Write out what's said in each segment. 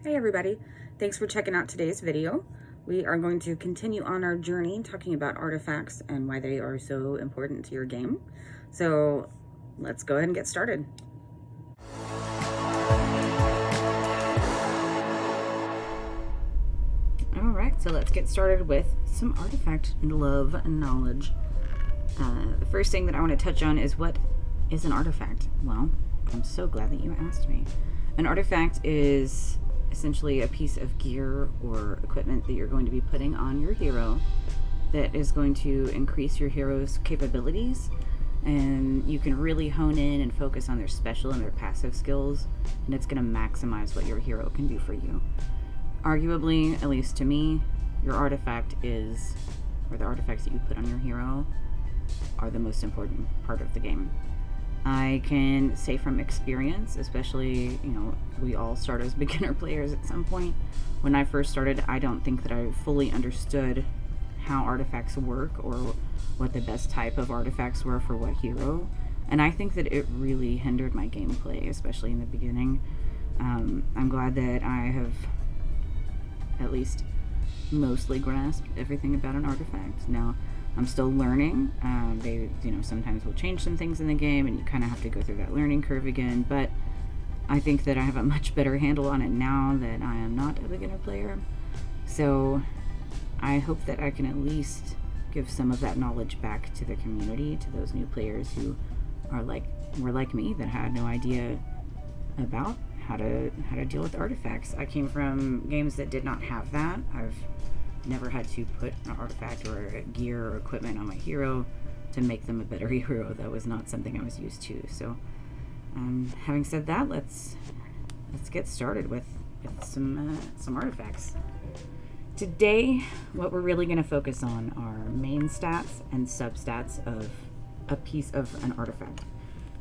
Hey everybody, thanks for checking out today's video. We are going to continue on our journey talking about artifacts and why they are so important to your game. So let's go ahead and get started. All right, so let's get started with some artifact love and knowledge. The first thing that I want to touch on is what is an artifact? Well, I'm so glad that you asked me. An artifact is essentially a piece of gear or equipment that you're going to be putting on your hero that is going to increase your hero's capabilities, and you can really hone in and focus on their special and their passive skills, and it's going to maximize what your hero can do for you. Arguably, at least to me, your artifact is, or the artifacts that you put on your hero are the most important part of the game. I can say from experience, especially, we all start as beginner players at some point. When I first started, I don't think that I fully understood how artifacts work or what the best type of artifacts were for what hero. And I think that it really hindered my gameplay, especially in the beginning. I'm glad that I have at least mostly grasped everything about an artifact. Now, I'm still learning. They, sometimes will change some things in the game, and you kind of have to go through that learning curve again. But I think that I have a much better handle on it now that I am not a beginner player. So I hope that I can at least give some of that knowledge back to the community, to those new players who were like me, that had no idea about how to deal with artifacts. I came from games that did not have that. I've never had to put an artifact or gear or equipment on my hero to make them a better hero. That was not something I was used to. So having said that, let's get started with some artifacts. Today, what we're really going to focus on are main stats and substats of a piece of an artifact.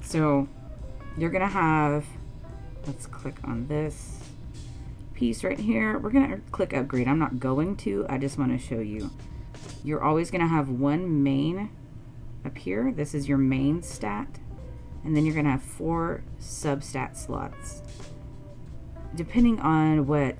So you're going to have, let's click on this piece right here. We're going to click upgrade. I'm not going to, I just want to show you. You're always going to have one main up here. This is your main stat. And then you're going to have 4 substat slots. Depending on what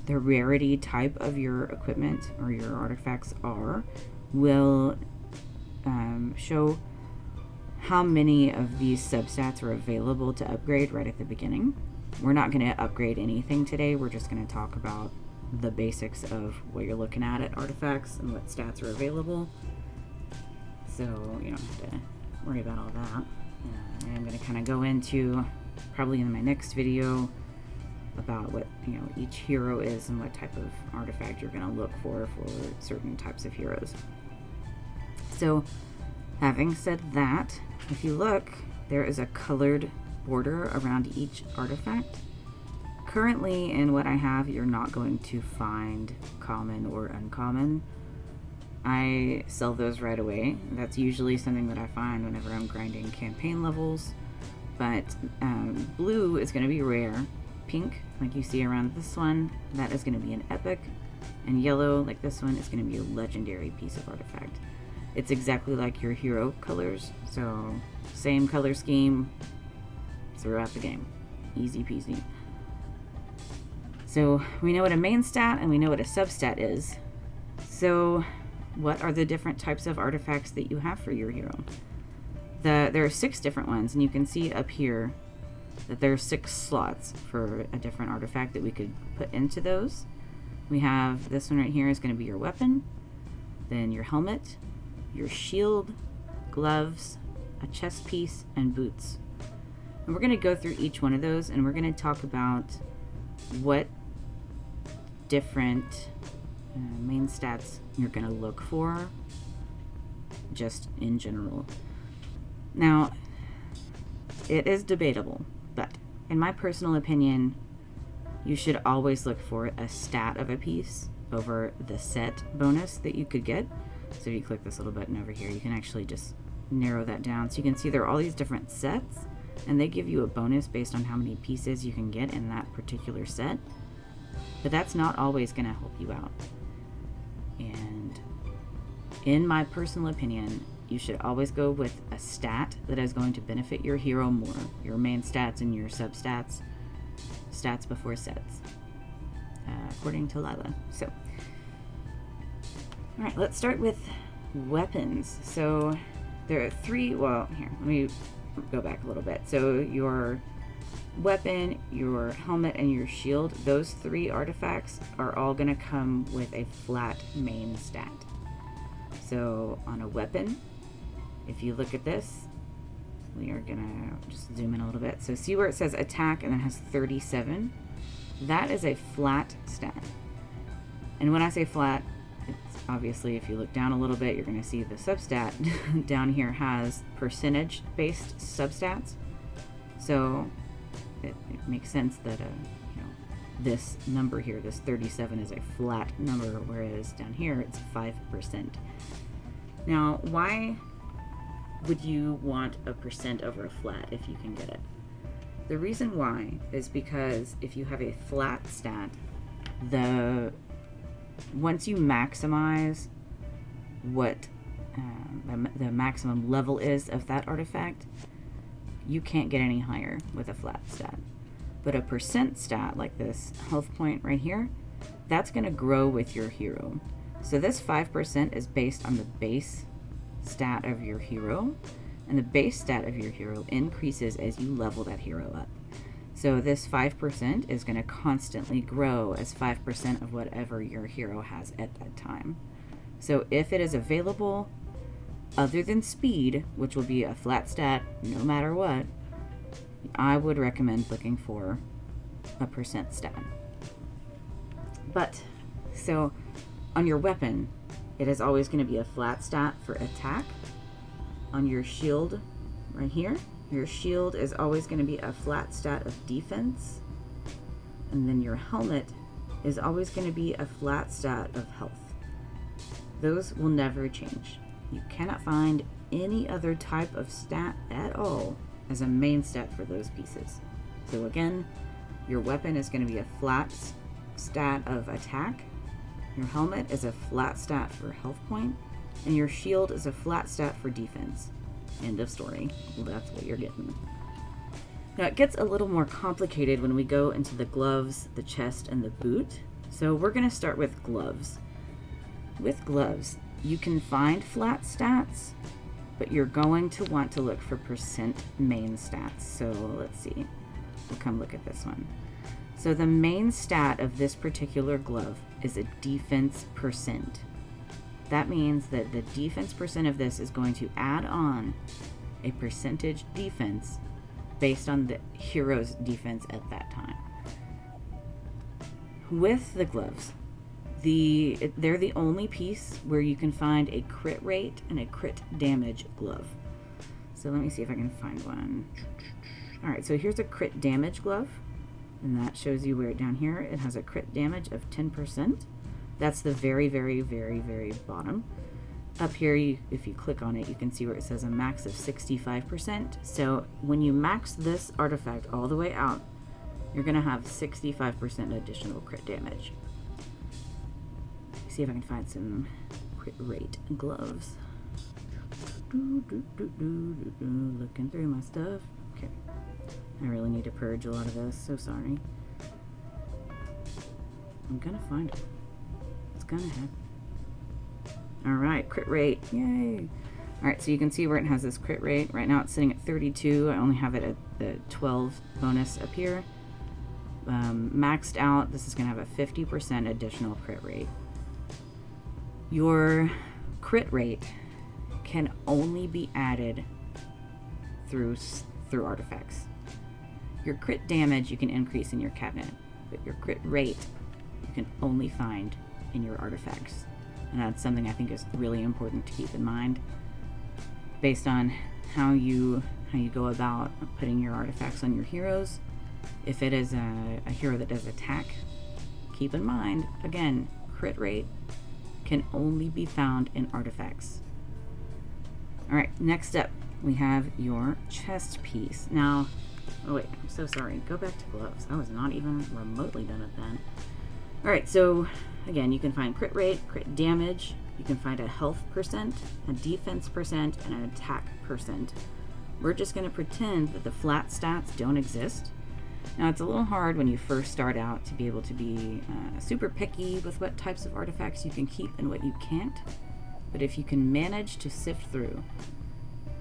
the rarity type of your equipment or your artifacts are, will show how many of these substats are available to upgrade right at the beginning. We're not going to upgrade anything today. We're just going to talk about the basics of what you're looking at artifacts and what stats are available. So you don't have to worry about all that. I'm going to kind of go into, probably in my next video, about what each hero is and what type of artifact you're going to look for certain types of heroes. So having said that, if you look, there is a colored border around each artifact. Currently, in what I have, you're not going to find common or uncommon. I sell those right away. That's usually something that I find whenever I'm grinding campaign levels. But blue is going to be rare. Pink, like you see around this one, that is going to be an epic. And yellow, like this one, is going to be a legendary piece of artifact. It's exactly like your hero colors, so same color scheme throughout the game. Easy peasy. So we know what a main stat and we know what a substat is. So what are the different types of artifacts that you have for your hero? There are 6 different ones, and you can see up here that there are 6 slots for a different artifact that we could put into those. We have this one right here is going to be your weapon, then your helmet, your shield, gloves, a chest piece, and boots. And we're going to go through each one of those, and we're going to talk about what different main stats you're going to look for just in general. Now, it is debatable, but in my personal opinion, you should always look for a stat of a piece over the set bonus that you could get. So if you click this little button over here, you can actually just narrow that down. So you can see there are all these different sets, and they give you a bonus based on how many pieces you can get in that particular set. But that's not always going to help you out. And in my personal opinion, you should always go with a stat that is going to benefit your hero more. Your main stats and your substats. Stats before sets. according to Lila. So, all right, let's start with weapons. So there are three, well, here, let me go back a little bit. So your weapon, your helmet, and your shield, those three artifacts are all going to come with a flat main stat. So on a weapon, if you look at this, we are going to just zoom in a little bit. So see where it says attack and then has 37? That is a flat stat. And when I say flat, it's obviously, if you look down a little bit, you're going to see the substat down here has percentage-based substats. So it makes sense that this number here, this 37, is a flat number, whereas down here it's 5%. Now, why would you want a percent over a flat if you can get it? The reason why is because if you have a flat stat, once you maximize what the maximum level is of that artifact, you can't get any higher with a flat stat. But a percent stat like this health point right here, that's going to grow with your hero. So this 5% is based on the base stat of your hero, and the base stat of your hero increases as you level that hero up. So this 5% is going to constantly grow as 5% of whatever your hero has at that time. So if it is available, other than speed, which will be a flat stat no matter what, I would recommend looking for a percent stat. But, so on your weapon, it is always going to be a flat stat for attack. On your shield, right here, your shield is always going to be a flat stat of defense. And then your helmet is always going to be a flat stat of health. Those will never change. You cannot find any other type of stat at all as a main stat for those pieces. So again, your weapon is going to be a flat stat of attack. Your helmet is a flat stat for health point, and your shield is a flat stat for defense. End of story. Well, that's what you're getting. Now it gets a little more complicated when we go into the gloves, the chest, and the boot. So we're going to start with gloves. With gloves, you can find flat stats, but you're going to want to look for percent main stats. So let's see. We'll come look at this one. So the main stat of this particular glove is a defense percent. That means that the defense percent of this is going to add on a percentage defense based on the hero's defense at that time. With the gloves, they're the only piece where you can find a crit rate and a crit damage glove. So let me see if I can find one. All right, so here's a crit damage glove, and that shows you where down here it has a crit damage of 10%. That's the very, very, very, very bottom. Up here, if you click on it, you can see where it says a max of 65%. So when you max this artifact all the way out, you're going to have 65% additional crit damage. See if I can find some crit rate gloves. Looking through my stuff. Okay. I really need to purge a lot of this. So sorry. I'm going to find it. It's going to happen. Alright, crit rate. Yay! Alright, so you can see where it has this crit rate. Right now it's sitting at 32. I only have it at the 12 bonus up here. Maxed out, this is going to have a 50% additional crit rate. Your crit rate can only be added through artifacts. Your crit damage you can increase in your cabinet, but your crit rate you can only find in your artifacts. And that's something I think is really important to keep in mind based on how you go about putting your artifacts on your heroes. If it is a hero that does attack, keep in mind, again, crit rate can only be found in artifacts. Alright, next up, we have your chest piece. Now, oh wait, I'm so sorry. Go back to gloves. I was not even remotely done at that. Alright, so again, you can find crit rate, crit damage. You can find a health percent, a defense percent, and an attack percent. We're just going to pretend that the flat stats don't exist. Now, it's a little hard when you first start out to be able to be super picky with what types of artifacts you can keep and what you can't. But if you can manage to sift through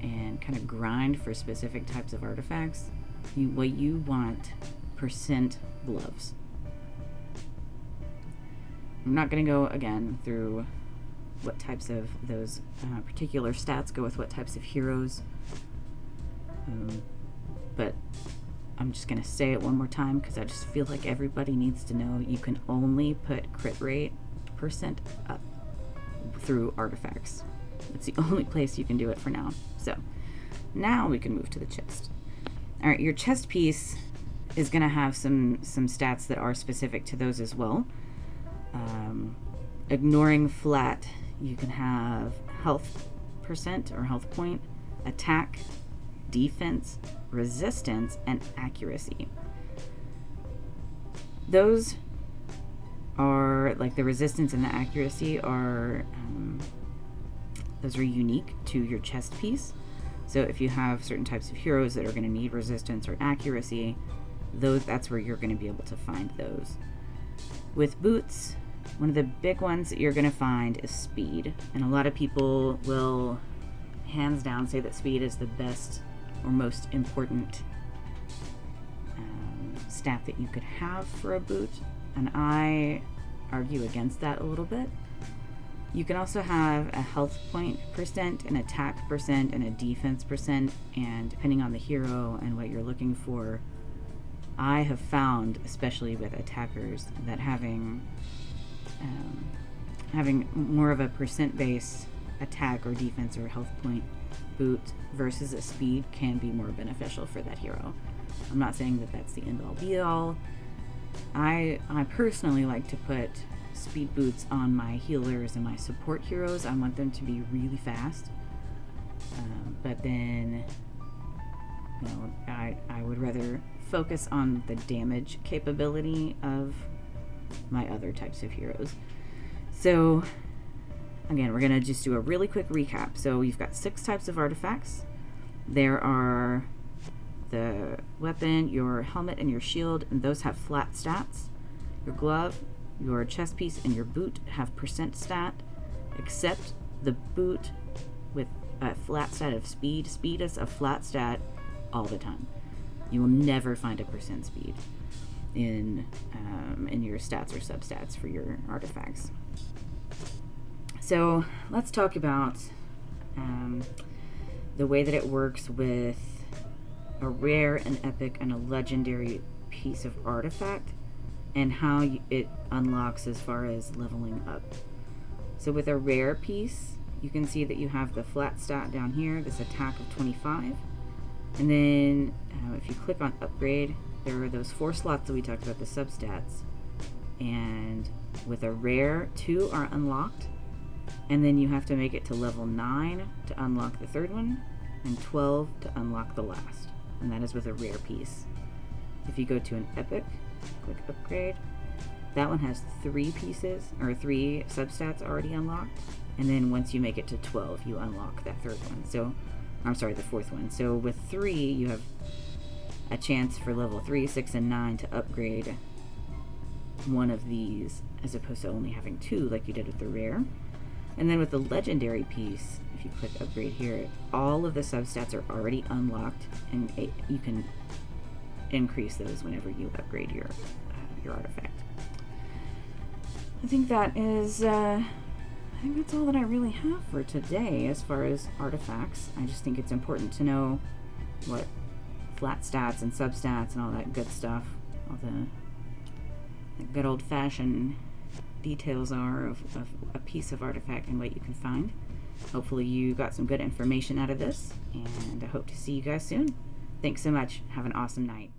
and kind of grind for specific types of artifacts, what you want percent gloves. I'm not going to go again through what types of those particular stats go with what types of heroes, but I'm just going to say it one more time because I just feel like everybody needs to know you can only put crit rate percent up through artifacts. It's the only place you can do it for now. So now we can move to the chest. All right, your chest piece is going to have some stats that are specific to those as well. Ignoring flat, you can have health percent or health point, attack, defense, resistance, and accuracy. Those are, like, the resistance and the accuracy are those are unique to your chest piece. So if you have certain types of heroes that are going to need resistance or accuracy, that's where you're going to be able to find those. With boots, one of the big ones that you're going to find is speed, and a lot of people will hands down say that speed is the best or most important stat that you could have for a boot, and I argue against that a little bit. You can also have a health point percent, an attack percent, and a defense percent, and depending on the hero and what you're looking for, I have found, especially with attackers, that having more of a percent-based attack or defense or health point boot versus a speed can be more beneficial for that hero. I'm not saying that that's the end-all be-all. I personally like to put speed boots on my healers and my support heroes. I want them to be really fast, but then I would rather focus on the damage capability of my other types of heroes. So again, we're going to just do a really quick recap. So you've got 6 types of artifacts. There are the weapon, your helmet, and your shield, and those have flat stats. Your glove, your chest piece, and your boot have percent stat, except the boot with a flat stat of speed. Speed is a flat stat all the time. You will never find a percent speed in your stats or substats for your artifacts. So let's talk about the way that it works with a rare, an epic, and a legendary piece of artifact, and how it unlocks as far as leveling up. So with a rare piece, you can see that you have the flat stat down here, this attack of 25. And then if you click on upgrade, there are those 4 slots that we talked about, the substats. And with a rare, 2 are unlocked. And then you have to make it to level 9 to unlock the third one, and 12 to unlock the last. And that is with a rare piece. If you go to an epic, click upgrade, that one has 3 pieces, or 3 substats already unlocked. And then once you make it to 12, you unlock that third one. So, I'm sorry, the fourth one. So with 3, you have a chance for level 3, 6, and 9 to upgrade one of these, as opposed to only having 2 like you did with the rare. And then with the legendary piece, if you click upgrade here, all of the substats are already unlocked, and you can increase those whenever you upgrade your artifact. I think that is, I think that's all that I really have for today as far as artifacts. I just think it's important to know what flat stats and substats and all that good stuff, all the good old-fashioned details are of a piece of artifact and what you can find. Hopefully you got some good information out of this, and I hope to see you guys soon. Thanks so much. Have an awesome night.